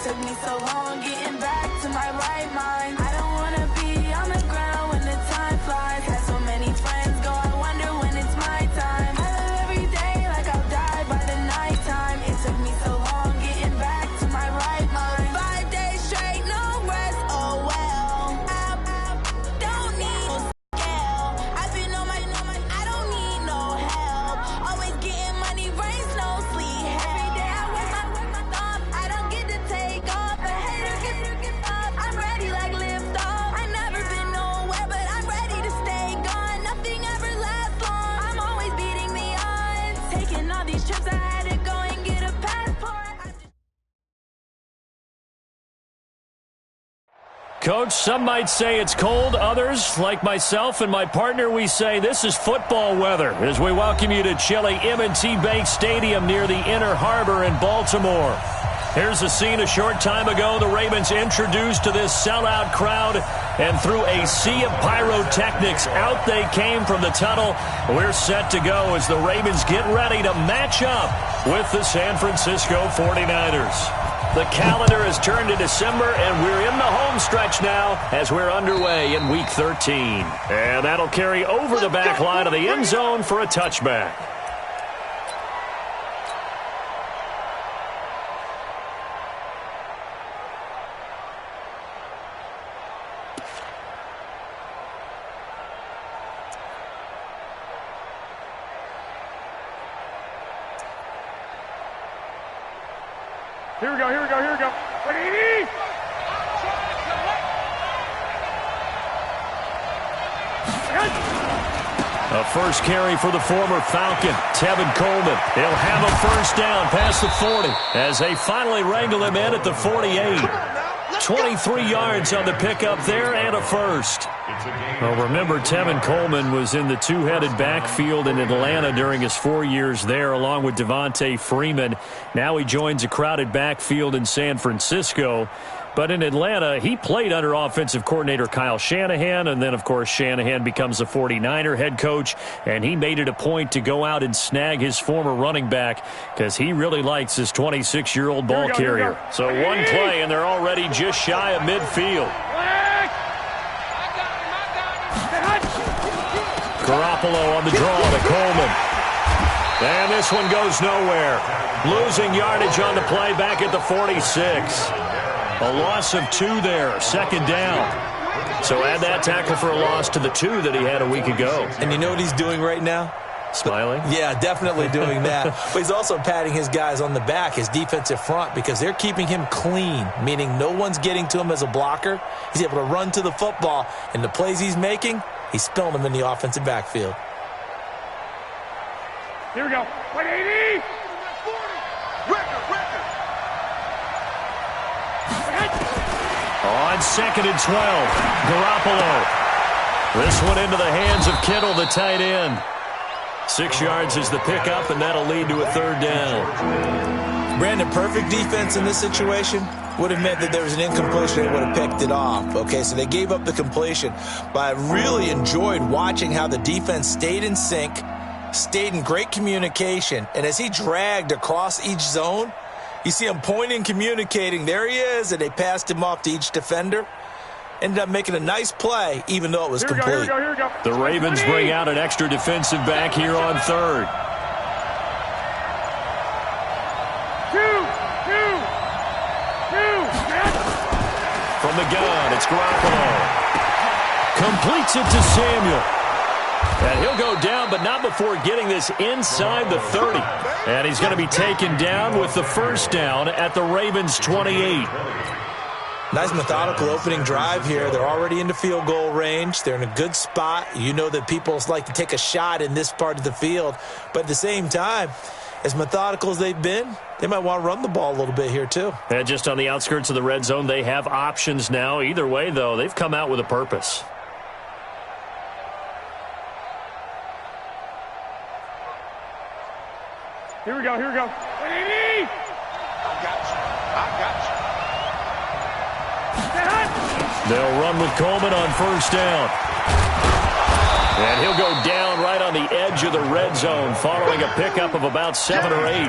took me so long getting back to my right mind. I don't wanna be on the ground when the time flies. Had so many friends go, I wonder when it's my time. I live every day like I'll die by the nighttime. It took me so long getting back to my right mind. 5 days straight, no rest, oh well. I don't need no scale. I've been on my, I don't need no help. Always getting money, rains, no sleep. Every day I work my thumb. I don't get to take off. A hater get up. I'm ready like lift off. I never been nowhere, but I'm ready to stay gone. Nothing ever lasts long. I'm always beating the odds. Taking all these trips, I had to go and get a passport. Coach, some might say it's cold. Others, like myself and my partner, we say this is football weather as we welcome you to chilly M&T Bank Stadium near the Inner Harbor in Baltimore. Here's a scene a short time ago. The Ravens introduced to this sellout crowd, and through a sea of pyrotechnics, out they came from the tunnel. We're set to go as the Ravens get ready to match up with the San Francisco 49ers. The calendar has turned to December, and we're in the home stretch now as we're underway in Week 13. And that'll carry over the back line of the end zone for a touchback. Here we go, here we go, here we go. 180! A first carry for the former Falcon, Tevin Coleman. He'll have a first down past the 40 as they finally wrangle him in at the 48. 23 yards on the pickup there and a first. Well, remember, Tevin Coleman was in the two-headed backfield in Atlanta during his 4 years there, along with Devontae Freeman. Now he joins a crowded backfield in San Francisco. But in Atlanta, he played under offensive coordinator Kyle Shanahan, and then, of course, Shanahan becomes the 49er head coach, and he made it a point to go out and snag his former running back because he really likes his 26-year-old ball carrier. So one play, and they're already just shy of midfield. Garoppolo on the draw to Coleman. And this one goes nowhere. Losing yardage on the play back at the 46. A loss of 2 there, second down. So add that tackle for a loss to the 2 that he had a week ago. And you know what he's doing right now? Smiling? Yeah, definitely doing that. But he's also patting his guys on the back, his defensive front, because they're keeping him clean, meaning no one's getting to him as a blocker. He's able to run to the football, and the plays he's making, he's spilling them in the offensive backfield. Here we go. 180! On second and 12, Garoppolo. This one into the hands of Kittle, the tight end. 6 yards is the pickup, and that'll lead to a third down. Brandon, perfect defense in this situation would have meant that there was an incompletion. They would have picked it off. Okay, so they gave up the completion. But I really enjoyed watching how the defense stayed in sync, stayed in great communication, and as he dragged across each zone, you see him pointing, communicating. There he is, and they passed him off to each defender. Ended up making a nice play, even though it was complete. The Ravens bring out an extra defensive back here on third. From the gun, it's Garoppolo. Completes it to Samuel. And he'll go down, but not before getting this inside the 30. And he's going to be taken down with the first down at the Ravens' 28. Nice methodical opening drive here. They're already into field goal range. They're in a good spot. You know that people like to take a shot in this part of the field. But at the same time, as methodical as they've been, they might want to run the ball a little bit here too. And just on the outskirts of the red zone, they have options now. Either way, though, they've come out with a purpose. Here we go, here we go. 180! I got you. They'll run with Coleman on first down. And he'll go down right on the edge of the red zone following a pickup of about 7 or 8.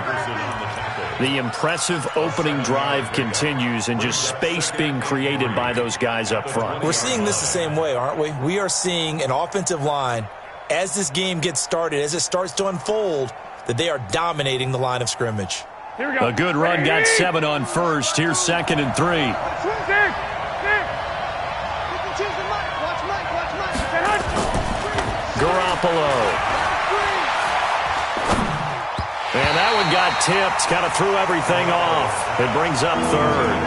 The impressive opening drive continues and just space being created by those guys up front. We're seeing this the same way, aren't we? We are seeing an offensive line, as this game gets started, as it starts to unfold, that they are dominating the line of scrimmage. Here we go. A good run got 7 on first. Here's 2nd and 3. Garoppolo. And that one got tipped, kind of threw everything off. It brings up 3rd.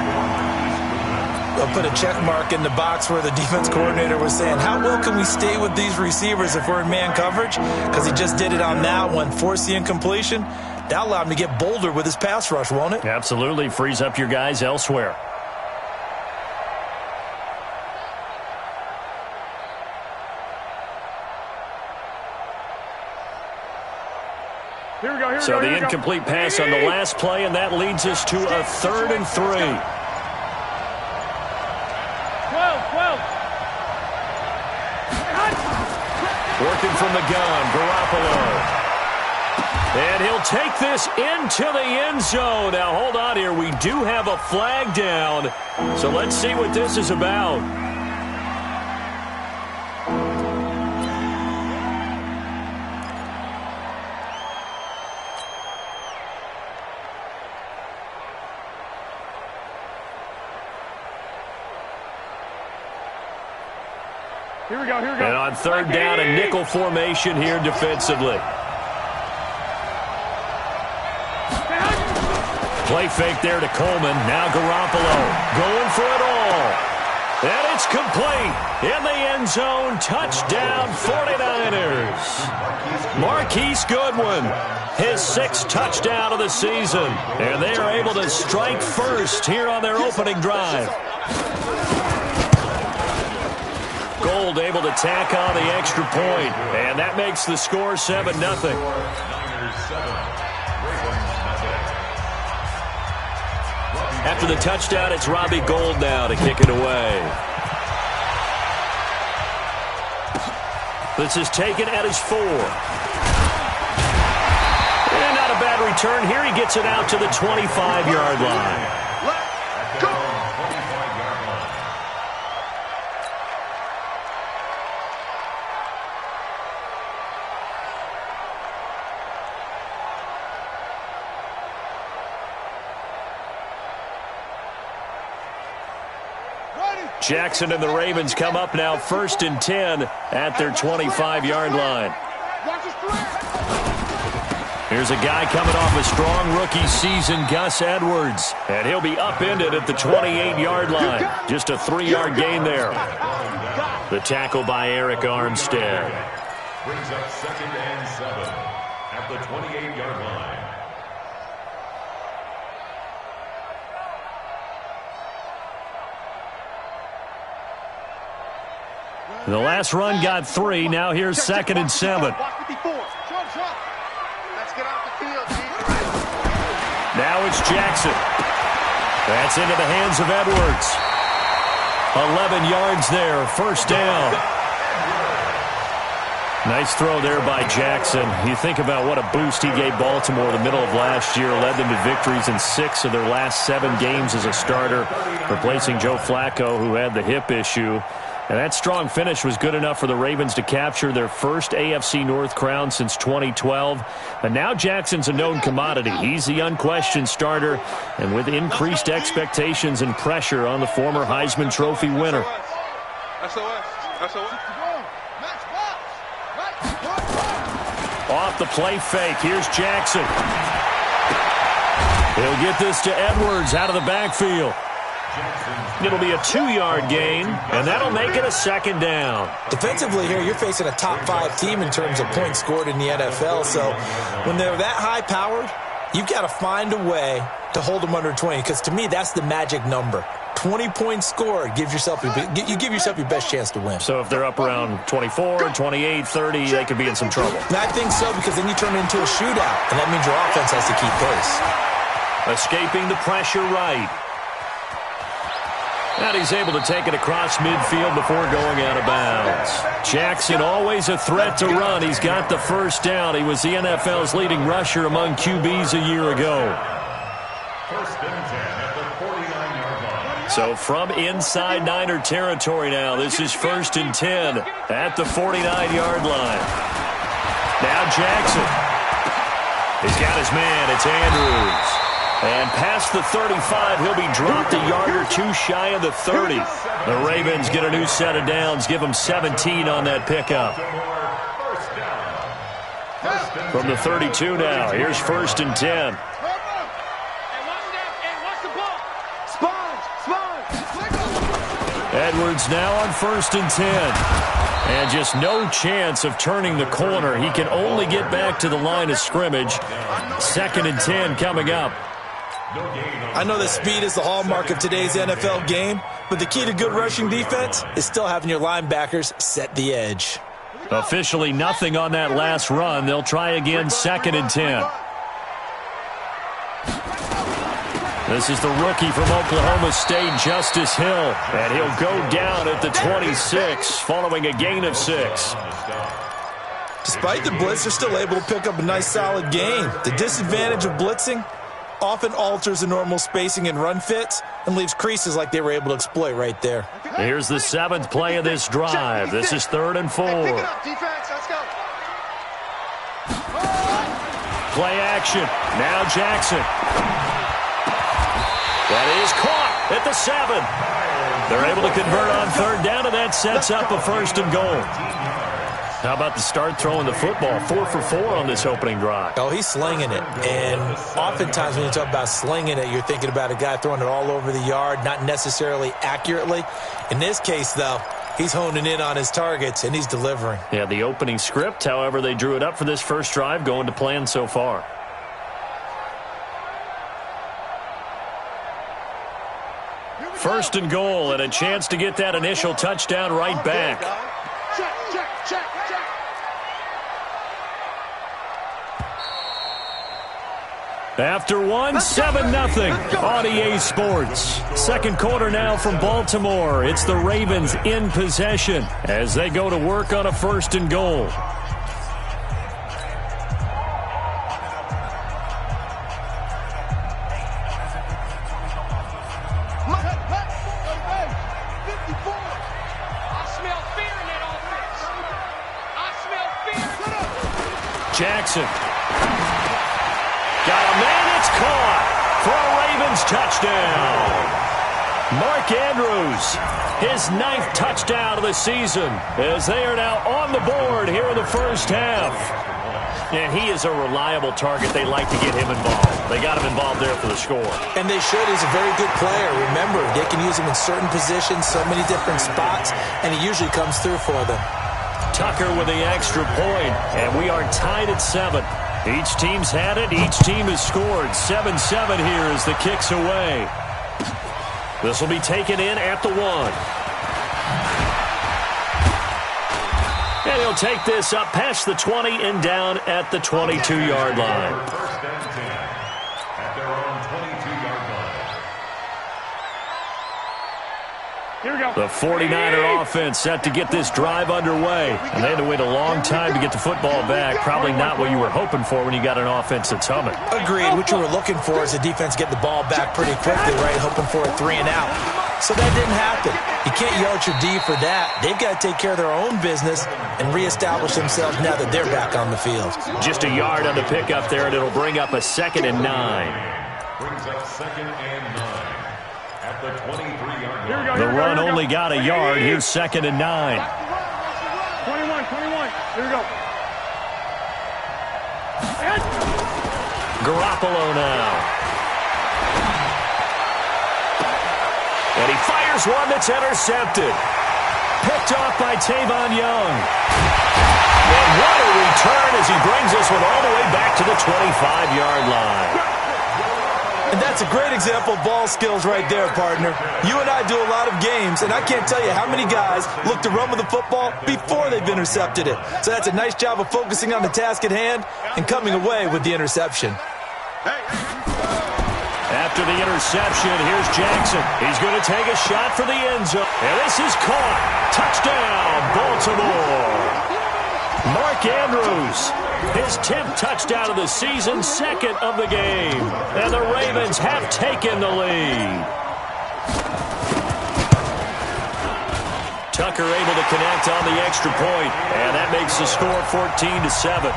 I'll put a check mark in the box where the defense coordinator was saying, how well can we stay with these receivers if we're in man coverage? Because he just did it on that one, forced the incompletion. That allowed him to get bolder with his pass rush, won't it? Absolutely. Frees up your guys elsewhere. Here we go. So the incomplete pass on the last play, and that leads us to a 3rd and 3. 12. Working from the gun, Garoppolo. And he'll take this into the end zone. Now, hold on here. We do have a flag down. So let's see what this is about. Here we go. And on 3rd down, a nickel formation here defensively. Play fake there to Coleman. Now Garoppolo going for it all. And it's complete. In the end zone, touchdown 49ers. Marquise Goodwin, his 6th touchdown of the season. And they are able to strike first here on their opening drive. Gold able to tack on the extra point, and that makes the score 7-0. After the touchdown, it's Robbie Gould now to kick it away. This is taken at his 4. And not a bad return here. He gets it out to the 25-yard line. Jackson and the Ravens come up now 1st and 10 at their 25-yard line. Here's a guy coming off a strong rookie season, Gus Edwards. And he'll be upended at the 28-yard line. Just a 3-yard gain there. The tackle by Eric Armstead. Brings up 2nd and 7 at the 28-yard line. The last run got 3. Now here's 2nd and 7. Now it's Jackson. That's into the hands of Edwards. 11 yards there, 1st down. Nice throw there by Jackson. You think about what a boost he gave Baltimore the middle of last year. Led them to victories in 6 of their last 7 games as a starter, replacing Joe Flacco, who had the hip issue. And that strong finish was good enough for the Ravens to capture their first AFC North crown since 2012. And now Jackson's a known commodity. He's the unquestioned starter, and with increased expectations and pressure on the former Heisman Trophy winner. Off the play fake, here's Jackson. He'll get this to Edwards out of the backfield. It'll be a 2-yard gain, and that'll make it a 2nd down. Defensively here, you're facing a top 5 team in terms of points scored in the NFL. So when they're that high-powered, you've got to find a way to hold them under 20, because to me, that's the magic number. 20 points scored, you give yourself your best chance to win. So if they're up around 24, 28, 30, they could be in some trouble. And I think so, because then you turn it into a shootout, and that means your offense has to keep pace. Escaping the pressure right. And he's able to take it across midfield before going out of bounds. Jackson always a threat to run. He's got the 1st down. He was the NFL's leading rusher among QBs a year ago. First and 10 at the 49-yard line. So from inside Niner territory now, this is first and 10 at the 49-yard line. Now Jackson. He's got his man. It's Andrews. And past the 35, he'll be dropped a yard or two shy of the 30. The Ravens get a new set of downs, give them 17 on that pickup. From the 32 now, here's first and 10. Edwards now on first and 10. And just no chance of turning the corner. He can only get back to the line of scrimmage. Second and 10 coming up. I know that speed is the hallmark of today's NFL game, but the key to good rushing defense is still having your linebackers set the edge. Officially nothing on that last run. They'll try again, second and 10. This is the rookie from Oklahoma State, Justice Hill, and he'll go down at the 26 following a gain of 6. Despite the blitz, they're still able to pick up a nice solid gain. The disadvantage of blitzing often alters the normal spacing and run fits and leaves creases like they were able to exploit right there. Here's the 7th play of this drive. This is 3rd and 4. Play action. Now Jackson. That is caught at the 7. They're able to convert on 3rd down, and that sets up a first and goal. How about the start throwing the football? 4 for 4 on this opening drive. Oh, he's slinging it. And oftentimes when you talk about slinging it, you're thinking about a guy throwing it all over the yard, not necessarily accurately. In this case, though, he's honing in on his targets, and he's delivering. Yeah, the opening script, however, they drew it up for this first drive, going to plan so far. First and goal, and a chance to get that initial touchdown right back. After one, 7-0 on EA Sports. Second quarter now from Baltimore. It's the Ravens in possession as they go to work on a first and goal. Jackson. Got a man, it's caught for a Ravens touchdown. Mark Andrews, his 9th touchdown of the season, as they are now on the board here in the first half. And he is a reliable target. They like to get him involved. They got him involved there for the score. And they should. He's a very good player. Remember, they can use him in certain positions, so many different spots, and he usually comes through for them. Tucker with the extra point, and we are tied at 7. Each team's had it. Each team has scored. 7-7 here as the kick's away. This will be taken in at the 1. And he'll take this up past the 20 and down at the 22-yard line. First and 10 at their own 22-yard line. Here we go. The 49er offense set to get this drive underway. And they had to wait a long time to get the football back. Probably not what you were hoping for when you got an offense that's humming. Agreed. What you were looking for is the defense get the ball back pretty quickly, right? Hoping for a 3 and out. So that didn't happen. You can't yell at your D for that. They've got to take care of their own business and reestablish themselves now that they're back on the field. Just a yard on the pickup there, and it'll bring up a 2nd and 9. Brings up 2nd and 9 at the 23-yard line. The run only got a yard. Here's 2nd and 9. 21. Here we go. Garoppolo now. And he fires one that's intercepted. Picked off by Tavon Young. And what a return as he brings this one all the way back to the 25-yard line. And that's a great example of ball skills right there, partner. You and I do a lot of games, and I can't tell you how many guys look to run with the football before they've intercepted it. So that's a nice job of focusing on the task at hand and coming away with the interception. After the interception, here's Jackson. He's going to take a shot for the end zone. And this is caught. Touchdown, Baltimore. Mark Andrews, his 10th touchdown of the season, second of the game. And the Ravens have taken the lead. Tucker able to connect on the extra point, and that makes the score 14-7.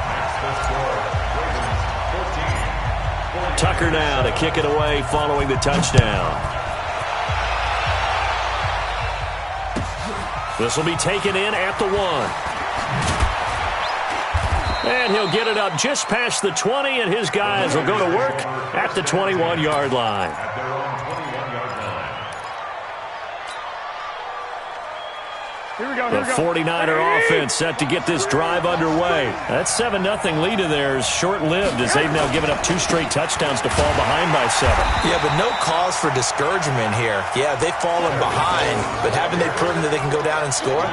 Tucker now to kick it away following the touchdown. This will be taken in at the 1. And he'll get it up just past the 20, and his guys will go to work at the 21-yard line. The 49er offense set to get this drive underway. That 7-0 lead of theirs short-lived as they've now given up 2 straight touchdowns to fall behind by 7. Yeah, but no cause for discouragement here. Yeah, they've fallen behind, but haven't they proven that they can go down and score?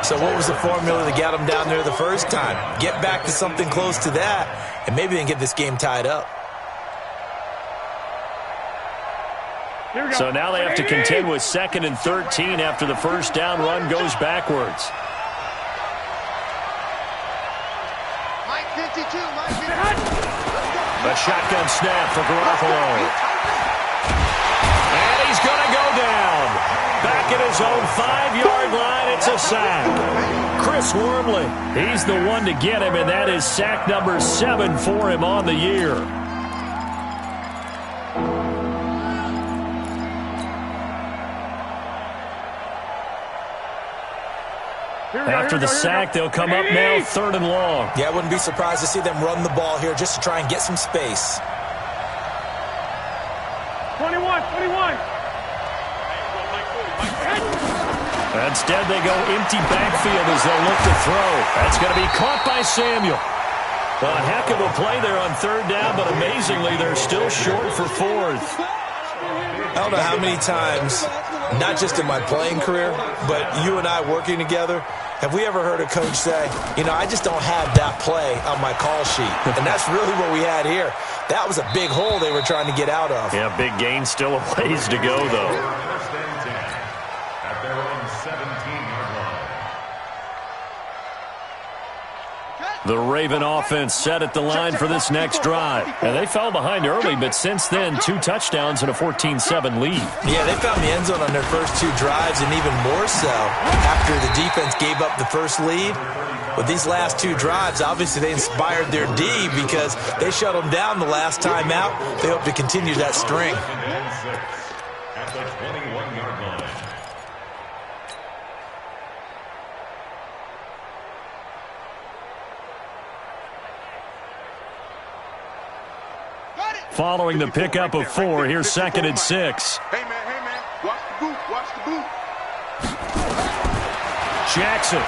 So what was the formula that got them down there the first time? Get back to something close to that, and maybe they can get this game tied up. So now they have to contend with 2nd and 13 after the first down run goes backwards. A shotgun snap for Garoppolo. And he's going to go down. Back at his own 5-yard line, it's a sack. Chris Wormley, he's the one to get him, and that is sack number 7 for him on the year. After the sack, they'll come up now 3rd and long. Yeah, I wouldn't be surprised to see them run the ball here just to try and get some space. 21. Instead, they go empty backfield as they'll look to throw. That's going to be caught by Samuel. A heck of a play there on 3rd down, but amazingly, they're still short for 4th. I don't know how many times, not just in my playing career, but you and I working together, have we ever heard a coach say, you know, I just don't have that play on my call sheet. And that's really what we had here. That was a big hole they were trying to get out of. Yeah, big gain, still a ways to go, though. First and 10 at their own 17-yard line. The Raven offense set at the line for this next drive. And they fell behind early, but since then, 2 touchdowns and a 14-7 lead. Yeah, they found the end zone on their first 2 drives, and even more so after the defense gave up the first lead. But these last 2 drives, obviously they inspired their D because they shut them down the last time out. They hope to continue that string. At the 21-yard line. Following the pickup of 4, here's 2nd and 6. Hey, man, watch the boot. Jackson.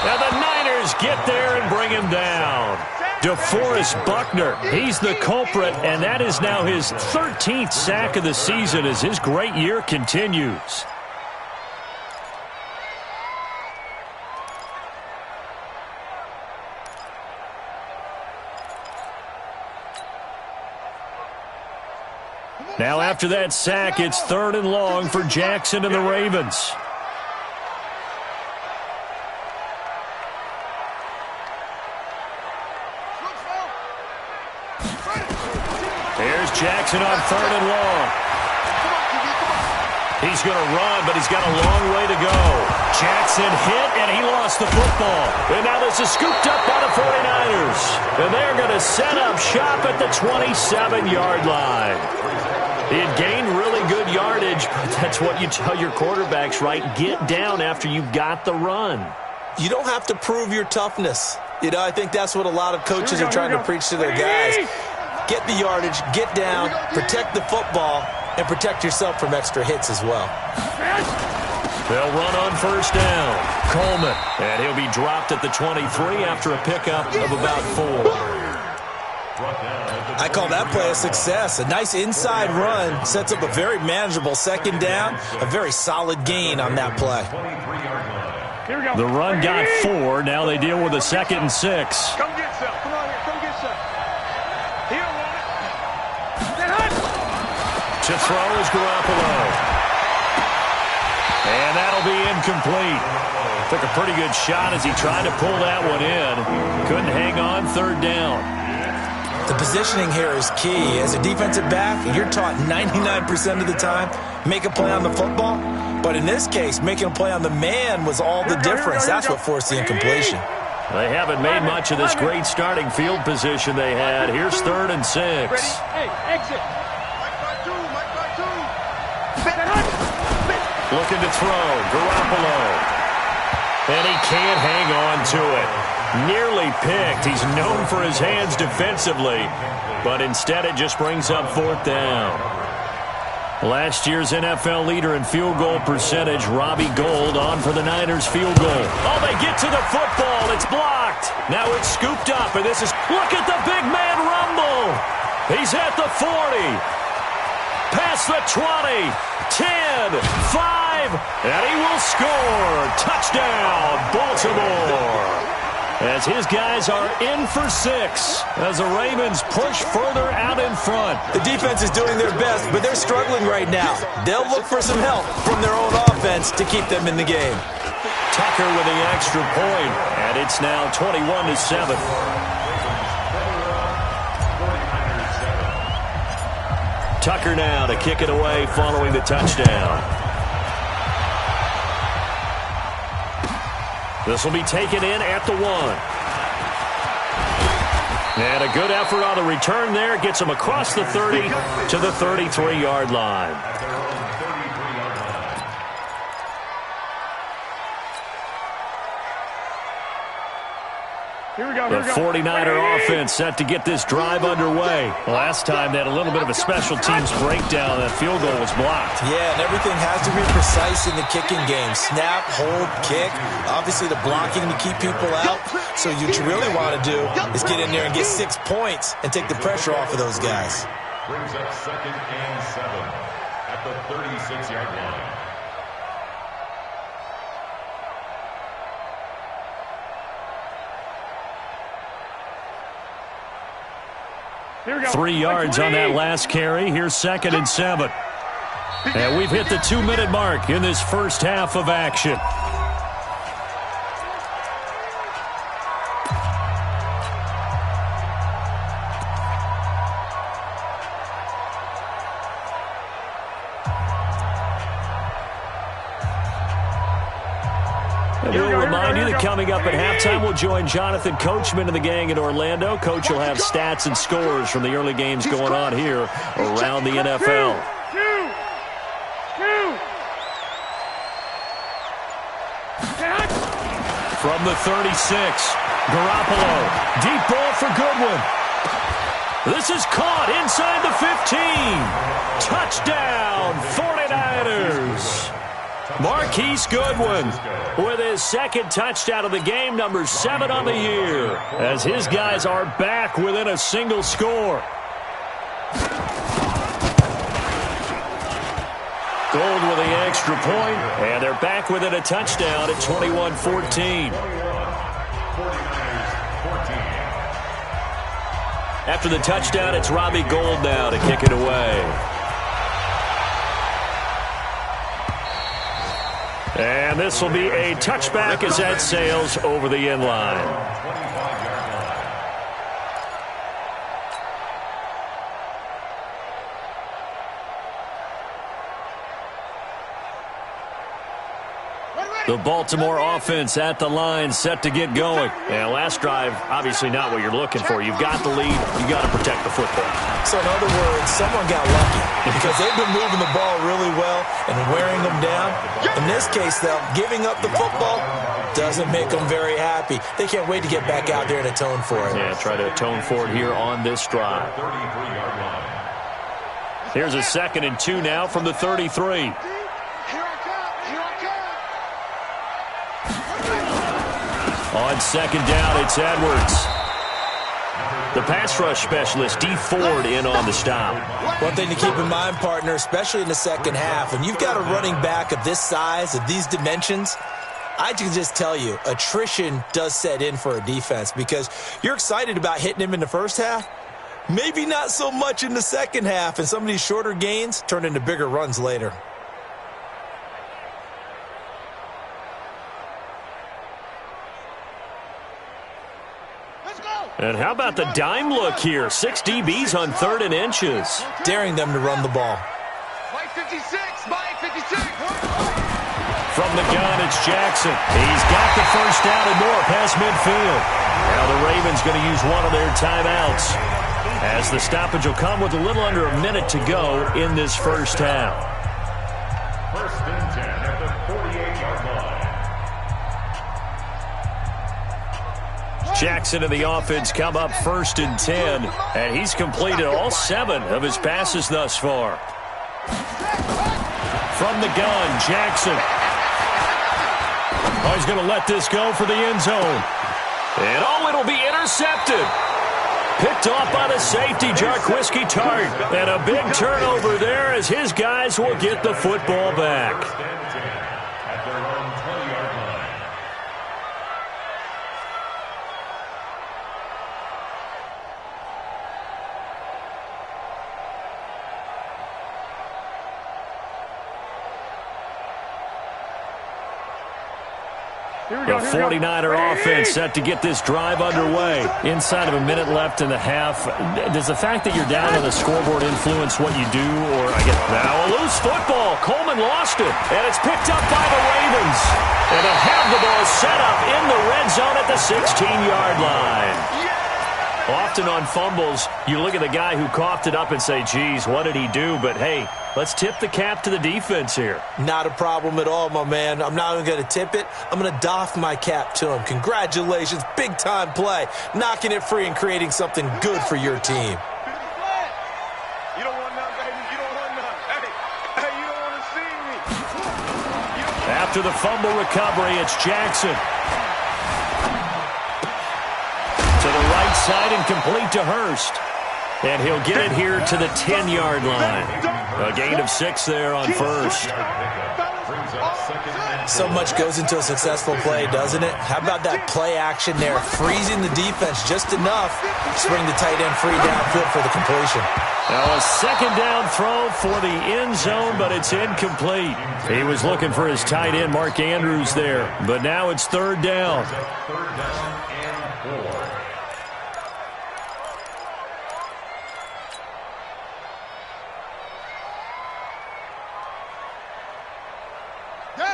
Now the Niners get there and bring him down. DeForest Buckner, he's the culprit, and that is now his 13th sack of the season as his great year continues. Now after that sack, it's 3rd and long for Jackson and the Ravens. Here's Jackson on 3rd and long. He's going to run, but he's got a long way to go. Jackson hit, and he lost the football. And now this is scooped up by the 49ers. And they're going to set up shop at the 27-yard line. He had gained really good yardage, but that's what you tell your quarterbacks, right? Get down after you've got the run. You don't have to prove your toughness. You know, I think that's what a lot of coaches are trying to preach to their guys. Get the yardage, get down, protect the football, and protect yourself from extra hits as well. They'll run on 1st down. Coleman, and he'll be dropped at the 23 after a pickup of about 4. I call that play a success. A nice inside run sets up a very manageable 2nd down, a very solid gain on that play. The run got 4. Now they deal with a 2nd and 6. Come get some. Come on here. Come get some. He don't want it. To throw is Garoppolo. And that'll be incomplete. Took a pretty good shot as he tried to pull that one in. Couldn't hang on third down. The positioning here is key. As a defensive back, you're taught 99% of the time, make a play on the football. But in this case, making a play on the man was all the difference. That's what forced the incompletion. They haven't made much of this great starting field position they had. Here's 3rd and 6. Hey, exit. Looking to throw. Garoppolo. And he can't hang on to it. Nearly picked. He's known for his hands defensively, but instead it just brings up 4th down. Last year's NFL leader in field goal percentage, Robbie Gould, on for the Niners field goal. Oh, they get to the football. It's blocked. Now it's scooped up, and this is, look at the big man rumble. He's at the 40. Past the 20. 10. 5. And he will score. Touchdown, Baltimore. As his guys are in for 6 as the Ravens push further out in front. The defense is doing their best, but they're struggling right now. They'll look for some help from their own offense to keep them in the game. Tucker with the extra point, and it's now 21-7. Tucker now to kick it away following the touchdown. This will be taken in at the 1. And a good effort on the return there. Gets him across the 30 to the 33-yard line. Here we go. The 49er offense set to get this drive underway. Last time they had a little bit of a special teams breakdown. That field goal was blocked. Yeah, and everything has to be precise in the kicking game. Snap, hold, kick. Obviously the blocking to keep people out. So what you really want to do is get in there and get 6 points and take the pressure off of those guys. Brings up 2nd and 7 at the 36-yard line. Here we go. 3 yards on that last carry. Here's 2nd and 7. And we've hit the 2-minute mark in this first half of action. And we'll remind you that coming up at halftime, we'll join Jonathan Coachman and the gang in Orlando. Coach will have stats and scores from the early games going on here around the NFL. From the 36, Garoppolo. Deep ball for Goodwin. This is caught inside the 15. Touchdown, 49ers. Marquise Goodwin with his 2nd touchdown of the game, number 7 on the year, as his guys are back within a single score. Gould with the extra point, and they're back within a touchdown at 21-14. After the touchdown, it's Robbie Gould now to kick it away. And this will be a touchback as that sails over the end line. The Baltimore offense at the line, set to get going. And last drive, obviously not what you're looking for. You've got the lead. You've got to protect the football. So in other words, someone got lucky because they've been moving the ball really well and wearing them down. In this case, though, giving up the football doesn't make them very happy. They can't wait to get back out there and atone for it. Yeah, try to atone for it here on this drive. Here's a 2nd and 2 now from the 33. On 2nd down, it's Edwards. The pass rush specialist, D. Ford, in on the stop. One thing to keep in mind, partner, especially in the second half, when you've got a running back of this size, of these dimensions, I can just tell you, attrition does set in for a defense because you're excited about hitting him in the first half. Maybe not so much in the second half, and some of these shorter gains turn into bigger runs later. And how about the dime look here? 6 DBs on 3rd and inches. Daring them to run the ball. Mike 56, Mike 56. From the gun, it's Jackson. He's got the first down and more past midfield. Now the Ravens going to use one of their timeouts, as the stoppage will come with a little under a minute to go in this first half. 1st and 10 at the 48-yard line. Jackson and the offense come up 1st and 10, and he's completed all 7 of his passes thus far. From the gun, Jackson. Oh, he's going to let this go for the end zone. And it'll be intercepted. Picked off by the safety, Jarquiski Tart. And a big turnover there as his guys will get the football back. 1st and 10 at their own 20-yard line. The 49er offense set to get this drive underway. Inside of a minute left in the half. Does the fact that you're down on the scoreboard influence what you do? Or I guess now a loose football. Coleman lost it. And it's picked up by the Ravens. And they'll have the ball set up in the red zone at the 16-yard line. Often on fumbles, you look at the guy who coughed it up and say, geez, what did he do? But, hey, let's tip the cap to the defense here. Not a problem at all, my man. I'm not even going to tip it. I'm going to doff my cap to him. Congratulations. Big-time play. Knocking it free and creating something good for your team. You don't want none, baby. You don't want none. Hey, you don't want to see me. After the fumble recovery, it's Jackson. To the right side and complete to Hurst. And he'll get it here to the 10-yard line. A gain of 6 there on first. So much goes into a successful play, doesn't it? How about that play action there? Freezing the defense just enough to bring the tight end free downfield for the completion. Now a 2nd down throw for the end zone, but it's incomplete. He was looking for his tight end, Mark Andrews, there. But now it's 3rd down. 3rd down and 4.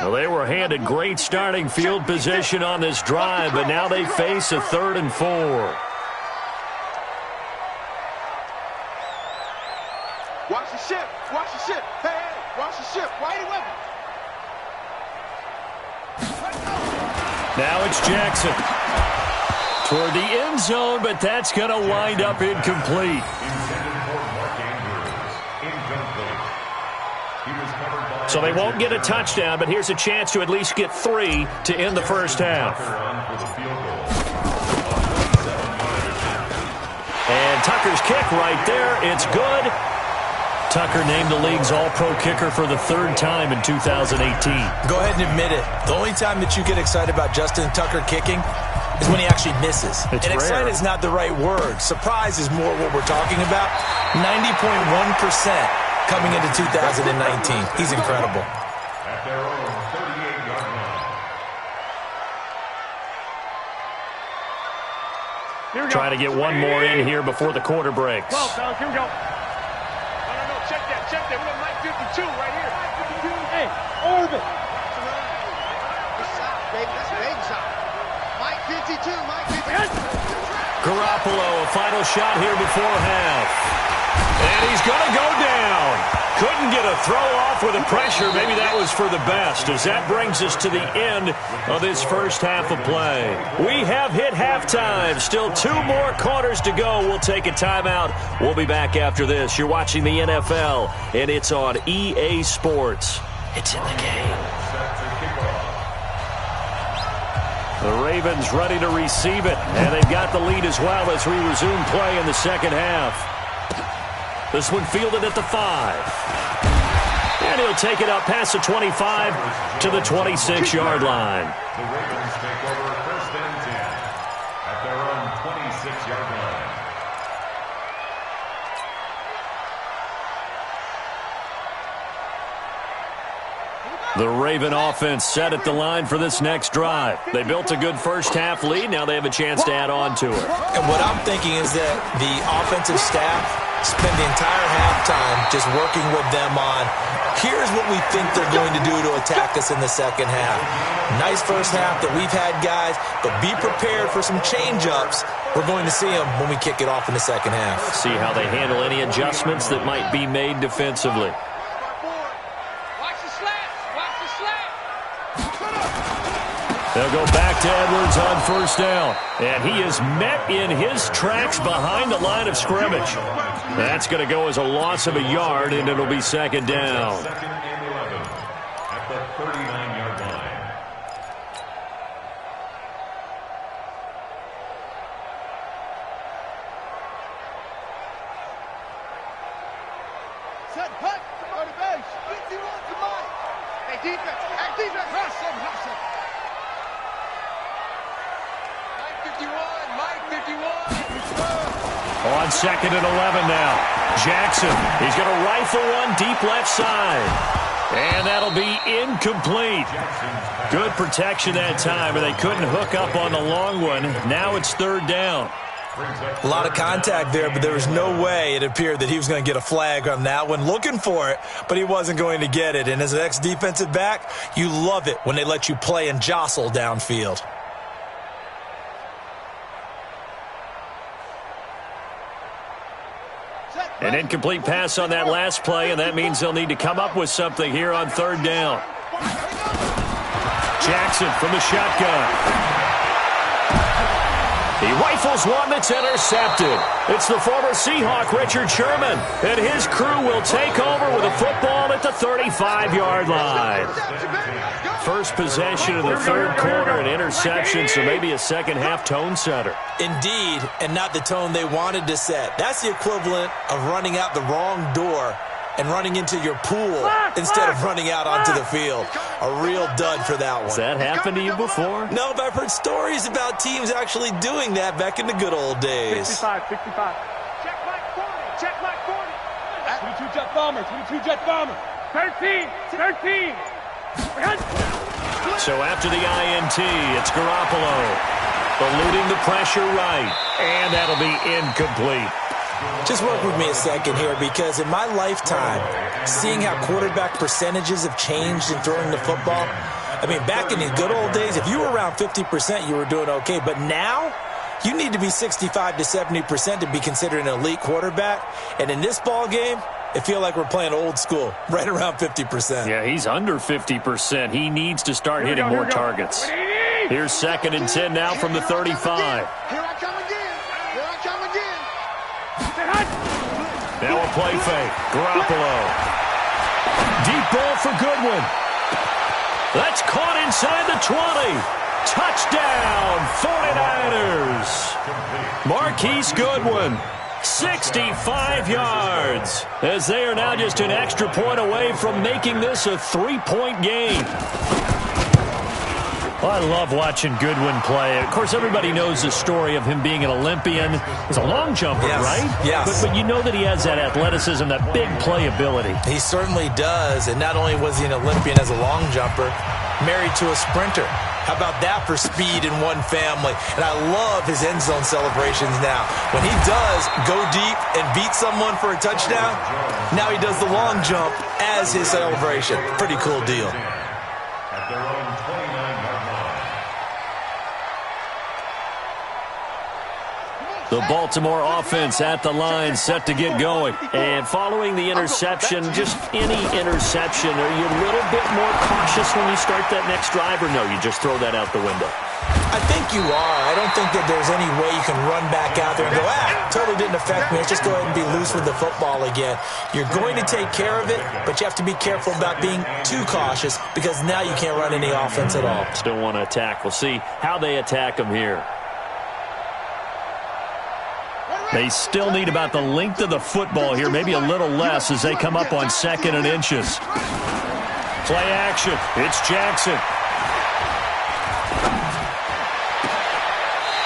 Well, they were handed great starting field position on this drive, but now they face a 3rd and 4. Watch the ship. Watch the ship. Hey, watch the ship. Whitey weapon. Now it's Jackson. Toward the end zone, but that's going to wind up incomplete. Intended for Mark Andrews. Incomplete. He was covered by... So they won't get a touchdown, but here's a chance to at least get 3 to end the first half. And Tucker's kick right there. It's good. Tucker named the league's all-pro kicker for the 3rd time in 2018. Go ahead and admit it. The only time that you get excited about Justin Tucker kicking is when he actually misses. It's and excited rare. is not the right word. Surprise is more what we're talking about. 90.1% coming into 2019. He's incredible. At their own 38-yard line. Trying to get one more in here before the quarter breaks. Well, fellas, here we go. No, check that. We got Mike 52 right here. Hey, orbit. Baby, that's big shot. Mike 52, Mike 52. Garoppolo, a final shot here before half. And he's going to go down. Couldn't get a throw off with the pressure. Maybe that was for the best, as that brings us to the end of this first half of play. We have hit halftime. Still 2 more quarters to go. We'll take a timeout. We'll be back after this. You're watching the NFL, and it's on EA Sports. It's in the game. The Ravens ready to receive it, and they've got the lead as well as we resume play in the second half. This one fielded at the 5. And he'll take it up past the 25 to the 26-yard line. The Ravens take over 1st and 10 at their own 26-yard line. The Raven offense set at the line for this next drive. They built a good first-half lead. Now they have a chance to add on to it. And what I'm thinking is that the offensive staff spend the entire halftime just working with them on, here's what we think they're going to do to attack us in the second half. Nice first half that we've had, guys, but be prepared for some change-ups. We're going to see them when we kick it off in the second half. See how they handle any adjustments that might be made defensively. They'll go back to Edwards on first down. And he is met in his tracks behind the line of scrimmage. That's going to go as a loss of a yard, and it'll be second down. Second and 11 at the 39-yard line. Set, hut, on the bench. 51 to Mike. Hey, defense. Hustle, hustle. Mike 51. On second and 11 now. Jackson, he's going to rifle one deep left side. And that'll be incomplete. Good protection that time, and they couldn't hook up on the long one. Now it's third down. A lot of contact there, but there was no way it appeared that he was going to get a flag on that one. Looking for it, but he wasn't going to get it. And as an ex-defensive back, you love it when they let you play and jostle downfield. An incomplete pass on that last play, and that means they'll need to come up with something here on third down. Jackson from the shotgun. He rifles one that's intercepted. It's the former Seahawk, Richard Sherman, and his crew will take over with a football at the 35-yard line. First possession of the third quarter, an interception, so maybe a second-half tone setter. Indeed, and not the tone they wanted to set. That's the equivalent of running out the wrong door and running into your pool instead of running out onto the field. A real dud for that one. Has that happened to you before? No, but I've heard stories about teams actually doing that back in the good old days. 65. Check like 40. Check like 40. 22 jet bomber. 22 jet bomber. 13. So after the INT, it's Garoppolo. Eluding the pressure right. And that'll be incomplete. Just work with me a second here, because in my lifetime, seeing how quarterback percentages have changed in throwing the football, I mean, back in the good old days, if you were around 50%, you were doing okay. But now, you need to be 65 to 70% to be considered an elite quarterback. And in this ball game, it feels like we're playing old school, right around 50%. Yeah, he's under 50%. He needs to start hitting more targets. Here's second and 10 now from the 35. Here I come again. Now a play fake. Garoppolo. Deep ball for Goodwin. That's caught inside the 20. Touchdown, 49ers. Marquise Goodwin, 65 yards, as they are now just an extra point away from making this a 3-point game. Well, I love watching Goodwin play. Of course, everybody knows the story of him being an Olympian. He's a long jumper, right? Yes. But you know that he has that athleticism, that big playability. He certainly does. And not only was he an Olympian as a long jumper, married to a sprinter. How about that for speed in one family? And I love his end zone celebrations now. When he does go deep and beat someone for a touchdown, now he does the long jump as his celebration. Pretty cool deal. At their own 29-yard line. The Baltimore offense at the line, set to get going. And following the interception, just any interception, are you a little bit more cautious when you start that next drive, or no, you just throw that out the window? I think you are. I don't think that there's any way you can run back out there and go, totally didn't affect me. Let's just go ahead and be loose with the football again. You're going to take care of it, but you have to be careful about being too cautious, because now you can't run any offense at all. Still want to attack. We'll see how they attack them here. They still need about the length of the football here, maybe a little less as they come up on second and inches. Play action. It's Jackson.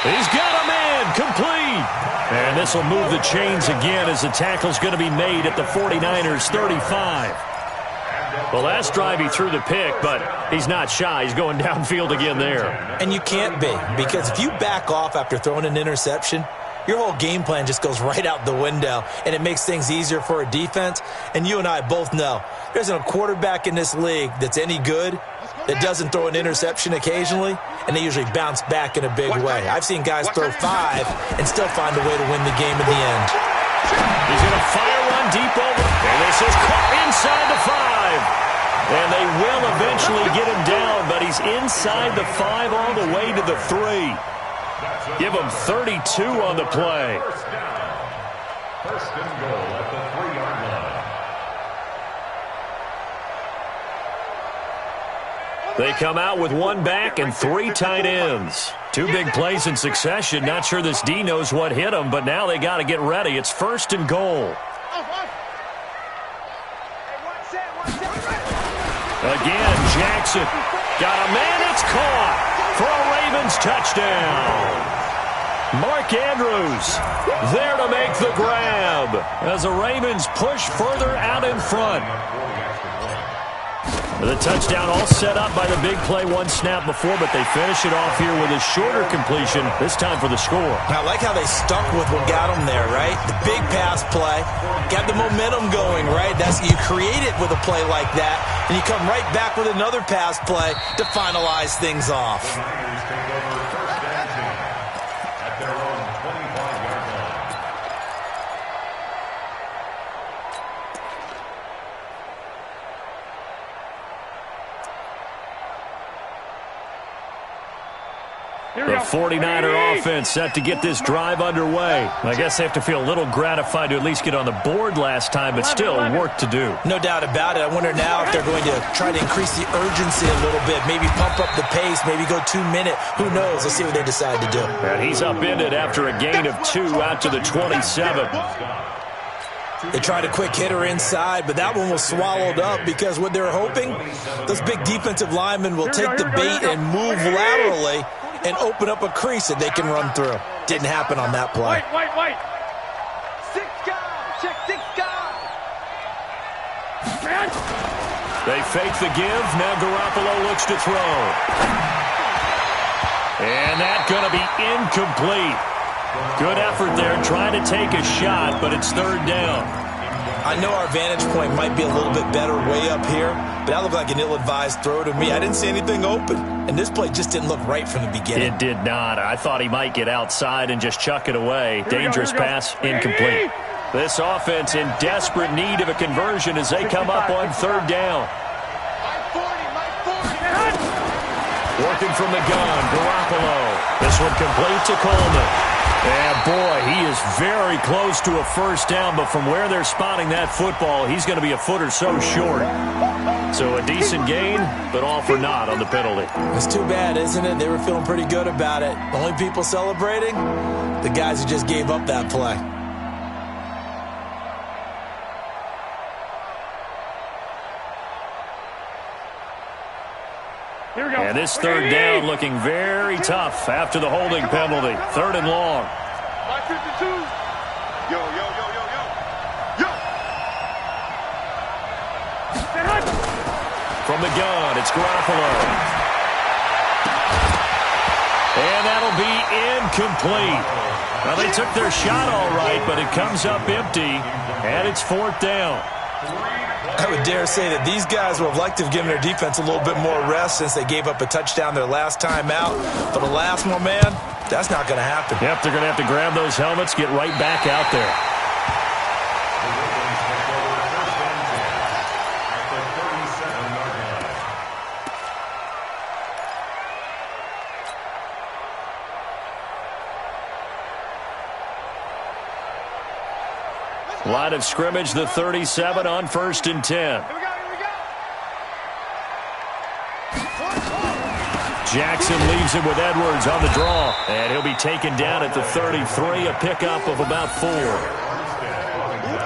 He's got a man complete. And this will move the chains again as the tackle's going to be made at the 49ers 35. Well, last drive he threw the pick, but he's not shy. He's going downfield again there. And you can't be, because if you back off after throwing an interception, your whole game plan just goes right out the window, and it makes things easier for a defense. And you and I both know there's a quarterback in this league that's any good that doesn't throw an interception occasionally, and they usually bounce back in a big way. I've seen guys throw 5 and still find a way to win the game in the end. He's going to fire one deep over, and this is caught inside the 5. And they will eventually get him down, but he's inside the 5 all the way to the 3. Give him 32 on the play. First and goal at the 3-yard line. They come out with 1 back and 3 tight ends. 2 big plays in succession. Not sure this D knows what hit him, but now they got to get ready. It's first and goal. Again, Jackson. Got a man, it's caught for a Ravens touchdown. Mark Andrews there to make the grab as the Ravens push further out in front. The touchdown all set up by the big play 1 snap before, but they finish it off here with a shorter completion, this time for the score. I like how they stuck with what got them there, right? The big pass play, got the momentum going, right? That's, you create it with a play like that, and you come right back with another pass play to finalize things off. Niners take over first and 10 at their own 25-yard line. The 49er offense set to get this drive underway. I guess they have to feel a little gratified to at least get on the board last time, but still work to do. No doubt about it. I wonder now if they're going to try to increase the urgency a little bit, maybe pump up the pace, maybe go 2-minute. Who knows? Let's see what they decide to do. And he's upended after a gain of 2 out to the 27. They tried a quick hitter inside, but that one was swallowed up because what they're hoping, those big defensive linemen will take the bait and move laterally and open up a crease that they can run through. Didn't happen on that play. Wait. 6 guys. Check 6 guys. They fake the give. Now Garoppolo looks to throw. And that's going to be incomplete. Good effort there trying to take a shot, but it's 3rd down. I know our vantage point might be a little bit better way up here, but that looked like an ill-advised throw to me. I didn't see anything open, and this play just didn't look right from the beginning. It did not. I thought he might get outside and just chuck it away. Dangerous pass, incomplete. This offense in desperate need of a conversion as they come up on 3rd down. Working from the gun, Garoppolo. This one complete to Coleman. And boy, he is very close to a 1st down, but from where they're spotting that football, he's going to be a foot or so short. So a decent gain, but all for naught on the penalty. It's too bad, isn't it? They were feeling pretty good about it. The only people celebrating, the guys who just gave up that play. Here we go. And this 3rd down looking very tough after the holding penalty. 3rd and long. My 52. Yo. From the gun, it's Garoppolo. And that'll be incomplete. Well, they took their shot all right, but it comes up empty, and it's 4th down. I would dare say that these guys would have liked to have given their defense a little bit more rest since they gave up a touchdown their last time out. But alas, my man, that's not going to happen. Yep, they're going to have to grab those helmets, get right back out there. Line of scrimmage, the 37 on 1st and 10. Here we go. Jackson leaves it with Edwards on the draw. And he'll be taken down at the 33, a pickup of about 4.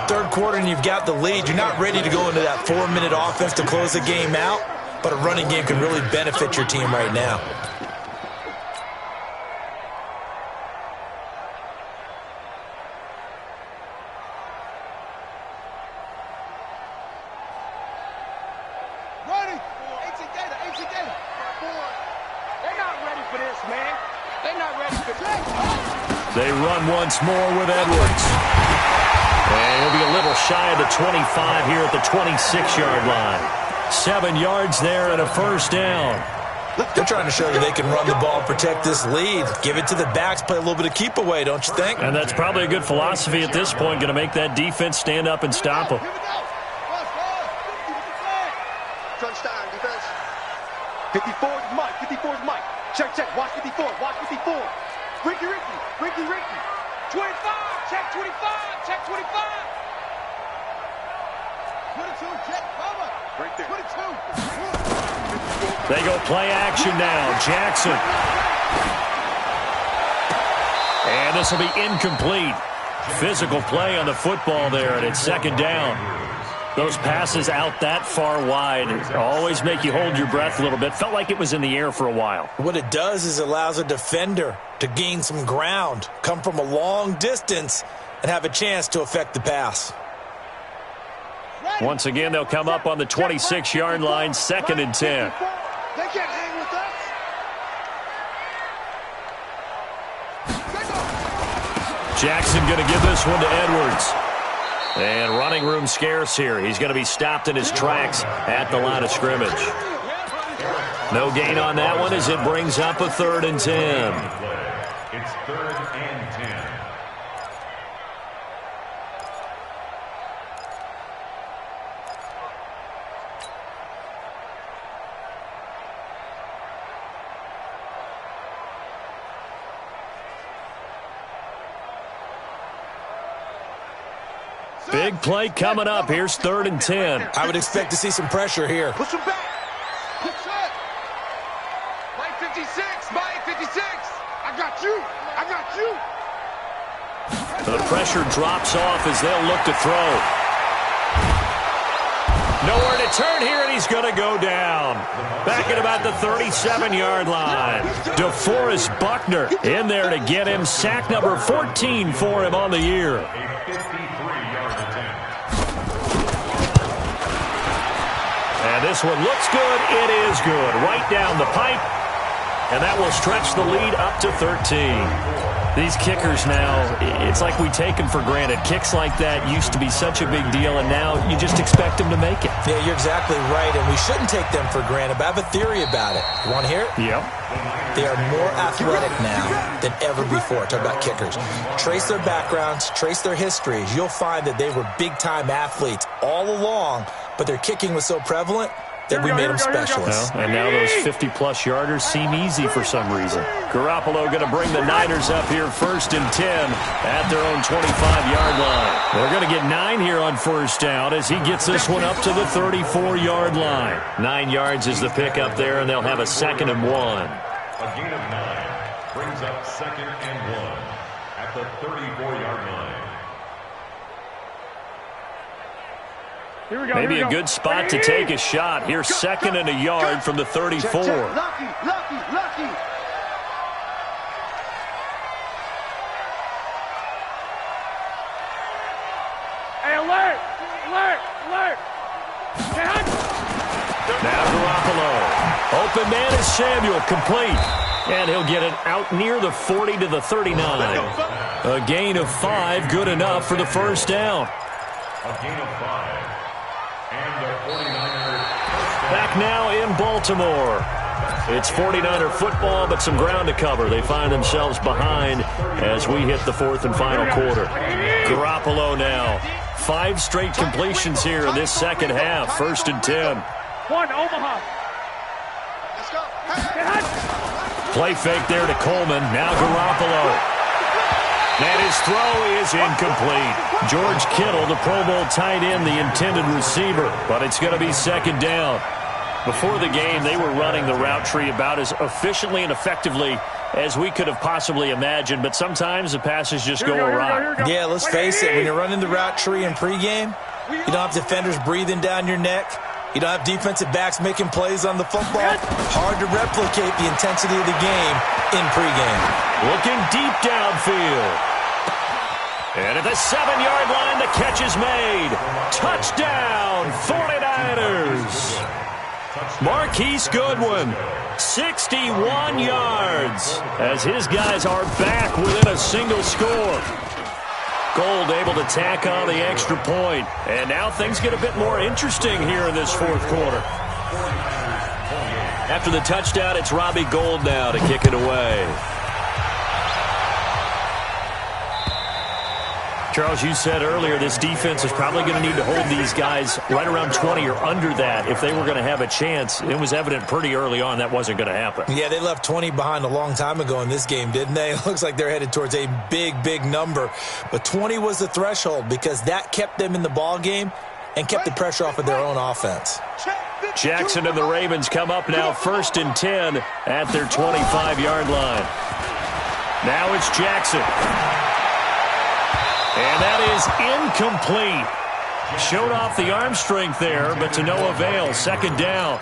3rd quarter and you've got the lead. You're not ready to go into that 4-minute offense to close the game out, but a running game can really benefit your team right now. for this, man. They're not ready for this. They run once more with Edwards. And he'll be a little shy of the 25 here at the 26-yard line. 7 yards there and a first down. They're trying to show you they can run the ball and protect this lead. Give it to the backs, play a little bit of keep away, don't you think? And that's probably a good philosophy at this point, going to make that defense stand up and stop them. Crunch time, defense. 54 is Mike. 54 is Mike. Check, check. Watch 54. Watch 54. Ricky. 25. Check 25. Check 25. 22. Check. Cover. Right there. 22. They go play action now. Jackson. And this will be incomplete. Physical play on the football there, and it's second down. Those passes out that far wide always make you hold your breath a little bit. Felt like it was in the air for a while. What it does is it allows a defender to gain some ground, come from a long distance, and have a chance to affect the pass. Once again, they'll come up on the 26-yard line, 2nd and 10. They can't hang with us. Jackson going to give this one to Edwards. And running room scarce here. He's going to be stopped in his tracks at the line of scrimmage. No gain on that one as it brings up a 3rd and 10. It's 3rd and 10. Big play coming up. Here's 3rd and 10. I would expect to see some pressure here. Push him back. Push up. Mike 56. Mike 56. I got you. The pressure drops off as they'll look to throw. Nowhere to turn here, and he's going to go down. Back at about the 37-yard line. DeForest Buckner in there to get him. Sack number 14 for him on the year. And this one looks good. It is good. Right down the pipe. And that will stretch the lead up to 13. These kickers now, it's like we take them for granted. Kicks like that used to be such a big deal, and now you just expect them to make it. Yeah, you're exactly right, and we shouldn't take them for granted, but I have a theory about it. You want to hear it? Yep. They are more athletic now than ever before. Talk about kickers. Trace their backgrounds, trace their histories. You'll find that they were big-time athletes all along, but their kicking was so prevalent that we made them specialists. Well, and now those 50-plus yarders seem easy for some reason. Garoppolo going to bring the Niners up here 1st and 10 at their own 25-yard line. They're going to get 9 here on 1st down as he gets this one up to the 34-yard line. 9 yards is the pickup there, and they'll have a 2nd and 1. A gain of 9 brings up 2nd and 1 at the 34-yard line. Maybe a good spot to take a shot. Here's 2nd and a yard from the 34. Lucky. Hey, alert! Now Garoppolo. Open man is Samuel, complete. And he'll get it out near the 40 to the 39. A gain of 5, good enough for the 1st down. A gain of 5. And the 49ers. Back now in Baltimore. It's 49er football, but some ground to cover. They find themselves behind as we hit the 4th and final quarter. Garoppolo now. 5 straight completions here in this second half. 1st and 10. One, Omaha. Let's go. Play fake there to Coleman. Now Garoppolo. And his throw is incomplete. George Kittle, the Pro Bowl tight end, the intended receiver. But it's going to be 2nd down. Before the game, they were running the route tree about as efficiently and effectively as we could have possibly imagined. But sometimes the passes just go awry. Yeah, let's face it. When you're running the route tree in pregame, you don't have defenders breathing down your neck. You don't have defensive backs making plays on the football. Hard to replicate the intensity of the game in pregame. Looking deep downfield. And at the 7-yard line, the catch is made. Touchdown, 49ers. Marquise Goodwin, 61 yards, as his guys are back within a single score. Gould able to tack on the extra point. And now things get a bit more interesting here in this fourth quarter. After the touchdown, it's Robbie Gould now to kick it away. Charles, you said earlier this defense is probably going to need to hold these guys right around 20 or under that if they were going to have a chance. It was evident pretty early on that wasn't going to happen. Yeah, they left 20 behind a long time ago in this game, didn't they? It looks like they're headed towards a big, big number. But 20 was the threshold because that kept them in the ball game and kept the pressure off of their own offense. Jackson and the Ravens come up now 1st and 10 at their 25-yard line. Now it's Jackson. And that is incomplete. Showed off the arm strength there, but to no avail. 2nd down.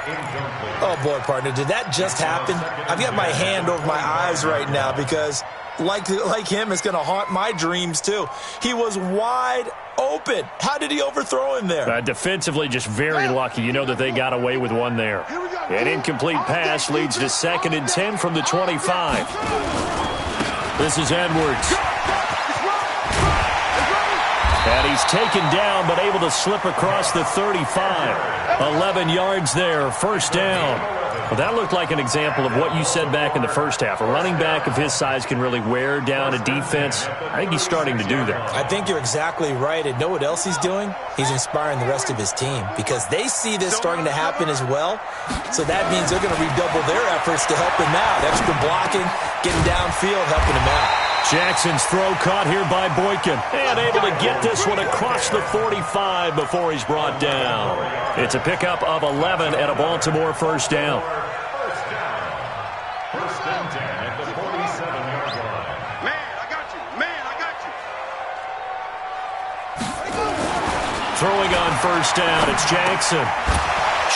Oh, boy, partner, did that just happen? I've got my hand over my eyes right now because, like him, it's going to haunt my dreams, too. He was wide open. How did he overthrow him there? Defensively, just very lucky. You know that they got away with one there. An incomplete pass leads to 2nd and 10 from the 25. This is Edwards. And he's taken down, but able to slip across the 35. 11 yards there, 1st down. Well, that looked like an example of what you said back in the first half. A running back of his size can really wear down a defense. I think he's starting to do that. I think you're exactly right. And know what else he's doing? He's inspiring the rest of his team because they see this starting to happen as well. So that means they're going to redouble their efforts to help him out. Extra blocking, getting downfield, helping him out. Jackson's throw caught here by Boykin. And able to get this one across the 45 before he's brought down. It's a pickup of 11 and a Baltimore 1st down. 1st and 10 at the 47-yard line. Man, I got you. Man, I got you. Throwing on 1st down, it's Jackson.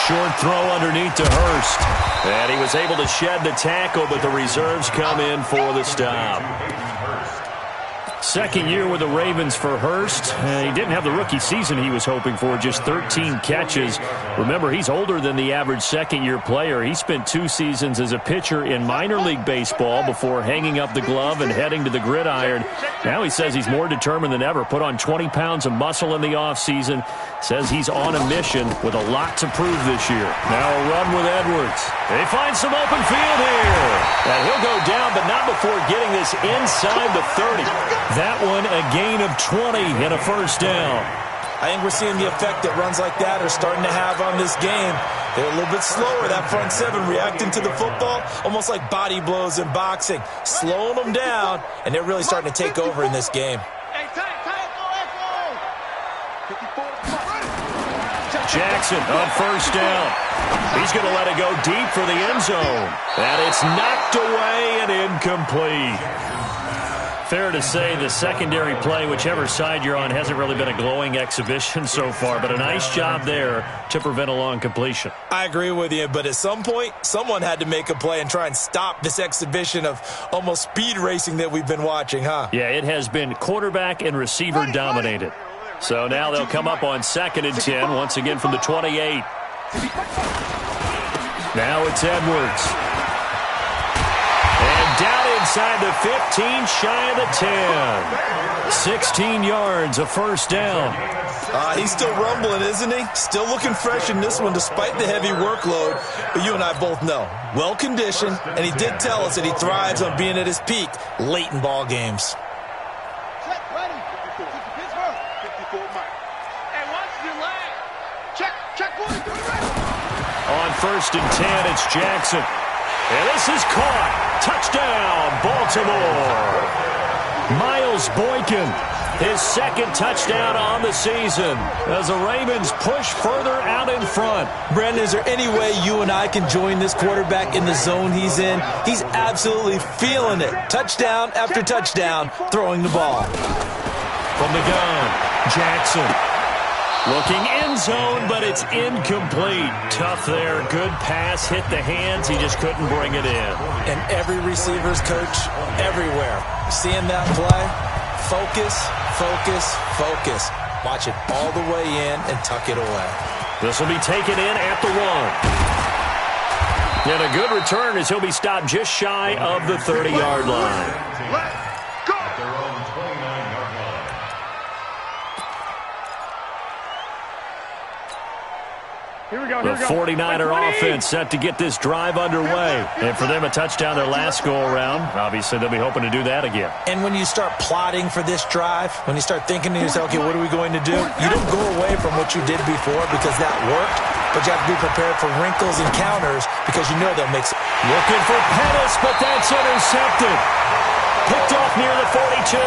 Short throw underneath to Hurst. And he was able to shed the tackle, but the reserves come in for the stop. 2nd year with the Ravens for Hurst. He didn't have the rookie season he was hoping for, just 13 catches. Remember, he's older than the average 2nd-year player. He spent 2 seasons as a pitcher in minor league baseball before hanging up the glove and heading to the gridiron. Now he says he's more determined than ever. Put on 20 pounds of muscle in the offseason. Says he's on a mission with a lot to prove this year. Now a run with Edwards. They find some open field here. And he'll go down, but not before getting this inside the 30. That one a gain of 20 and a 1st down. I think we're seeing the effect that runs like that are starting to have on this game. They're a little bit slower, that front 7, reacting to the football, almost like body blows in boxing, slowing them down, and they're really starting to take over in this game. Jackson on 1st down. He's going to let it go deep for the end zone. And it's knocked away and incomplete. Fair to say the secondary play, whichever side you're on, hasn't really been a glowing exhibition so far, but a nice job there to prevent a long completion. I agree with you, but at some point, someone had to make a play and try and stop this exhibition of almost speed racing that we've been watching, huh? Yeah, it has been quarterback and receiver dominated. So now they'll come up on 2nd and 10, once again from the 28. Now it's Edwards. And down inside the 15, shy of the 10. 16 yards, a 1st down. He's still rumbling, isn't he? Still looking fresh in this one despite the heavy workload. But you and I both know, well-conditioned, and he did tell us that he thrives on being at his peak late in ball games. On 1st and 10, it's Jackson. And this is caught. Touchdown, Baltimore. Miles Boykin, his 2nd touchdown on the season as the Ravens push further out in front. Brandon, is there any way you and I can join this quarterback in the zone he's in? He's absolutely feeling it. Touchdown after touchdown, throwing the ball. From the gun, Jackson. Looking end zone, but it's incomplete. Tough there. Good pass. Hit the hands. He just couldn't bring it in. And every receiver's coach everywhere. Seeing that play, focus, focus, focus. Watch it all the way in and tuck it away. This will be taken in at the 1. And a good return as he'll be stopped just shy of the 30-yard line. Let's go. At their own 29-yard line. Here we go, The here we go. 49er offense set to get this drive underway. And for them, a touchdown their last go-around. Obviously, they'll be hoping to do that again. And when you start plotting for this drive, when you start thinking to yourself, okay, what are we going to do? You don't go away from what you did before because that worked, but you have to be prepared for wrinkles and counters because you know they'll make some. Looking for Pettis, but that's intercepted. Picked off near the 42.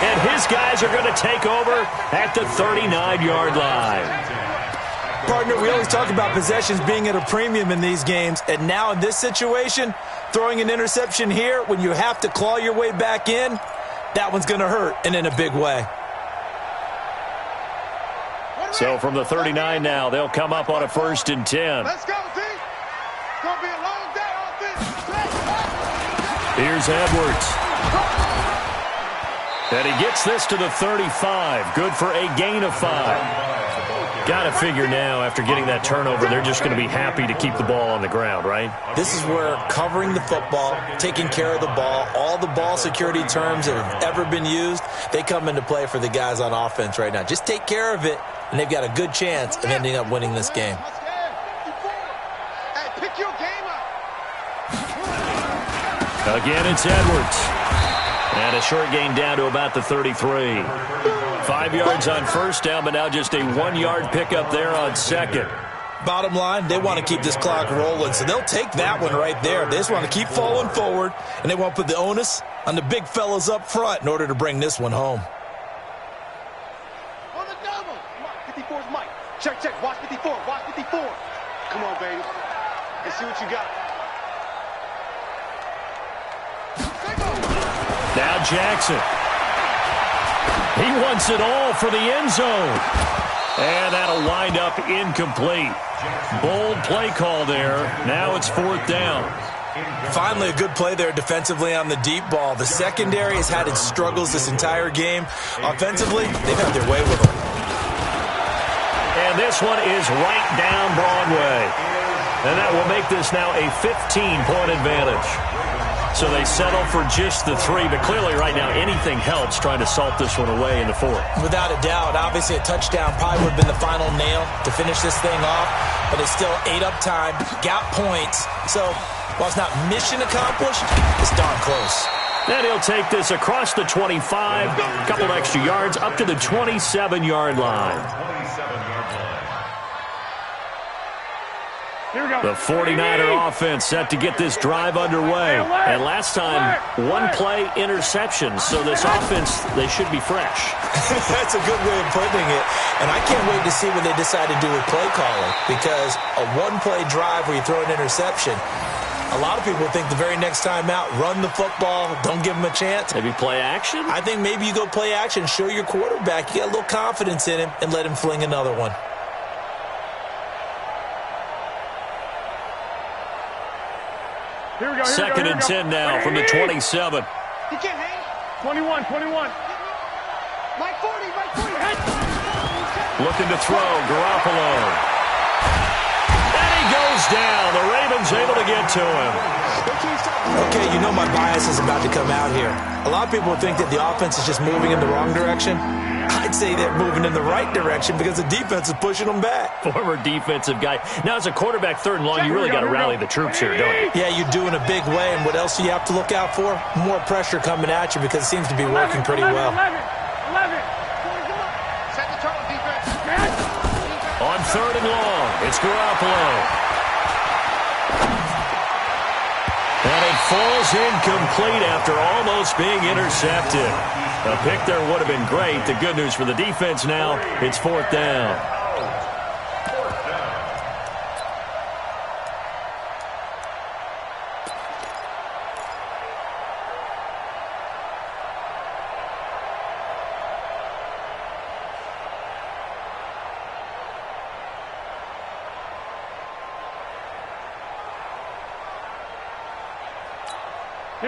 And his guys are going to take over at the 39-yard line. Partner, we always talk about possessions being at a premium in these games, and now in this situation, throwing an interception here when you have to claw your way back in, that one's going to hurt, and in a big way. So from the 39 now, they'll come up on a 1st and 10. Let's go, D. It's going to be a long day offense. Here's Edwards. And he gets this to the 35. Good for a gain of 5. Got to figure now, after getting that turnover, they're just going to be happy to keep the ball on the ground, right? This is where covering the football, taking care of the ball, all the ball security terms that have ever been used, they come into play for the guys on offense right now. Just take care of it, and they've got a good chance of ending up winning this game. Hey, pick your game up. Again, it's Edwards. And a short gain down to about the 33. 5 yards on 1st down, but now just a 1-yard pickup there on 2nd. Bottom line, they want to keep this clock rolling, so they'll take that one right there. They just want to keep falling forward, and they want to put the onus on the big fellas up front in order to bring this one home. On the double. Mike, 54's Mike. Check, check. Watch 54. Watch 54. Come on, baby. Let's see what you got. Now Jackson. He wants it all for the end zone. And that'll wind up incomplete. Bold play call there. Now it's 4th down. Finally, a good play there defensively on the deep ball. The secondary has had its struggles this entire game. Offensively, they've had their way with them. And this one is right down Broadway. And that will make this now a 15-point advantage. So they settle for just the 3, but clearly right now anything helps trying to salt this one away in the 4th. Without a doubt, obviously a touchdown probably would have been the final nail to finish this thing off, but it's still ate up time, got points. So while it's not mission accomplished, it's darn close. Then he'll take this across the 25, a couple extra yards, up to the 27-yard line. The 49er offense set to get this drive underway. And last time, 1-play interception. So this offense, they should be fresh. That's a good way of putting it. And I can't wait to see what they decide to do with play calling. Because a 1-play drive where you throw an interception, a lot of people think the very next time out, run the football, don't give them a chance. Maybe play action? I think maybe you go play action, show your quarterback you got a little confidence in him, and let him fling another one. Here we go, 2nd and 10 now from the 27. He can't hang. 21. Mike 40. Looking to throw, Garoppolo. And he goes down. The Ravens able to get to him. Okay, you know my bias is about to come out here. A lot of people think that the offense is just moving in the wrong direction. I'd say they're moving in the right direction because the defense is pushing them back. Former defensive guy. Now, as a quarterback, 3rd and long, you really got to rally the troops here, don't you? Yeah, you do in a big way. And what else do you have to look out for? More pressure coming at you because it seems to be working pretty well. 11. Set the tone, defense. On 3rd and long, it's Garoppolo. And it falls incomplete after almost being intercepted. A pick there would have been great. The good news for the defense now, it's 4th down.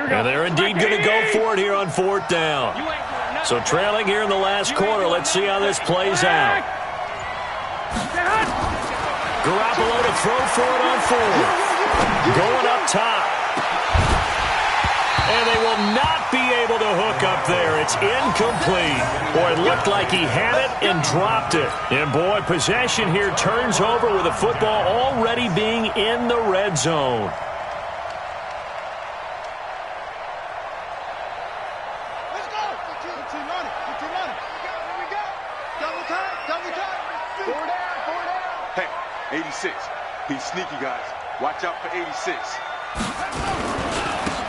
And they're indeed going to go for it here on 4th down. So trailing here in the last quarter. Let's see how this plays out. Garoppolo to throw for it on 4th. Going up top. And they will not be able to hook up there. It's incomplete. Boy, it looked like he had it and dropped it. And, boy, possession here turns over with the football already being in the red zone. Let's go. Good team running. Good team running. Here we go. Double time. Double time. Four down. Hey, 86. He's sneaky, guys. Watch out for 86.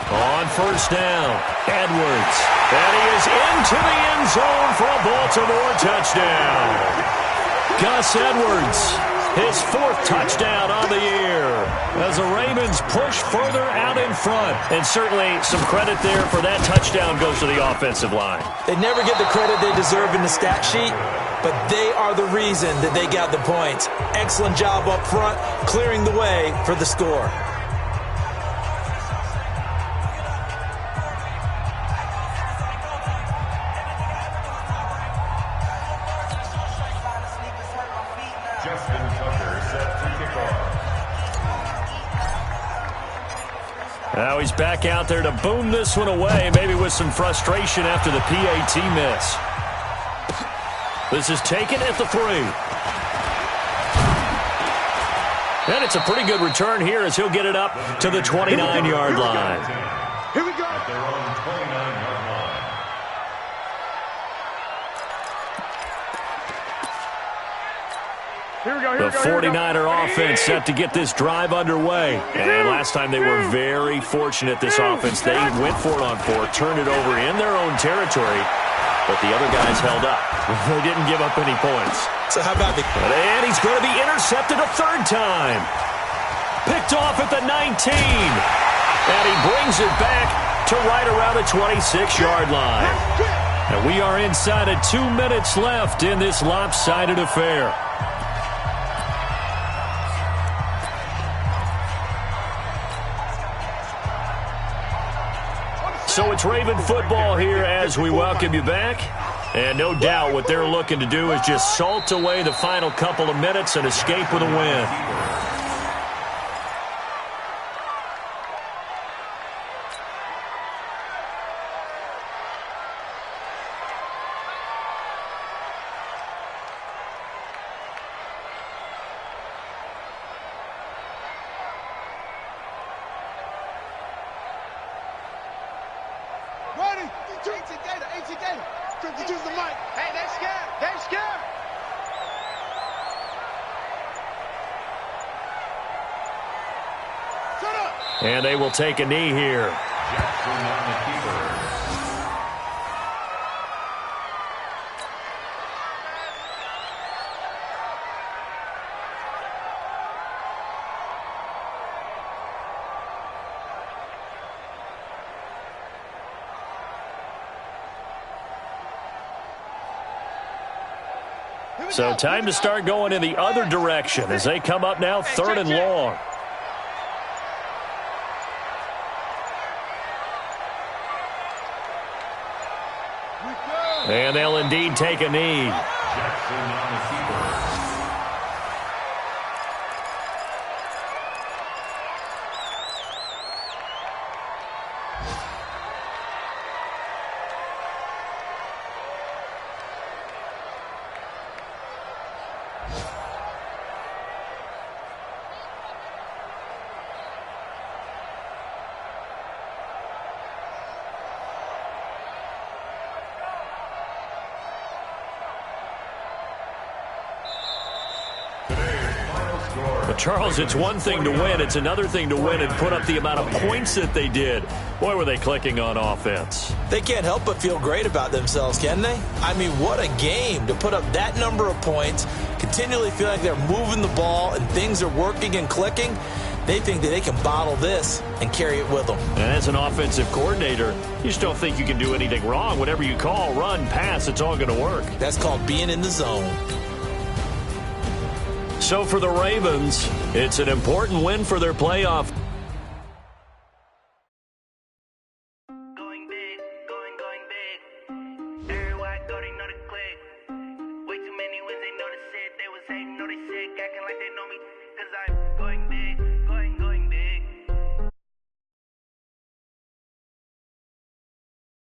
On first down, Edwards. And he is into the end zone for a Baltimore touchdown. Gus Edwards, his 4th touchdown on the year. As the Ravens push further out in front. And certainly some credit there for that touchdown goes to the offensive line. They never get the credit they deserve in the stat sheet, but they are the reason that they got the points. Excellent job up front, clearing the way for the score. Now he's back out there to boom this one away, maybe with some frustration after the PAT miss. This is taken at the 3. And it's a pretty good return here as he'll get it up to the 29-yard line. Here we go. At their own 29-yard line. Here we go. The 49er offense set to get this drive underway. And last time they were very fortunate, this offense. They went for it on 4, turned it over in their own territory, but the other guys held up. They didn't give up any points. So how about the... And he's going to be intercepted a 3rd time. Picked off at the 19. And he brings it back to right around the 26-yard line. And we are inside of 2 minutes left in this lopsided affair. So it's Raven football here as we welcome you back. And no doubt what they're looking to do is just salt away the final couple of minutes and escape with a win. And they will take a knee here. Jackson on the keeper. So time to start going in the other direction as they come up now 3rd and long. And they'll indeed take a knee. Jackson on the keeper. Charles, it's one thing to win. It's another thing to win and put up the amount of points that they did. Boy, were they clicking on offense. They can't help but feel great about themselves, can they? I mean, what a game to put up that number of points, continually feel like they're moving the ball and things are working and clicking. They think that they can bottle this and carry it with them. And as an offensive coordinator, you just don't think you can do anything wrong. Whatever you call, run, pass, it's all going to work. That's called being in the zone. So for the Ravens, it's an important win for their playoff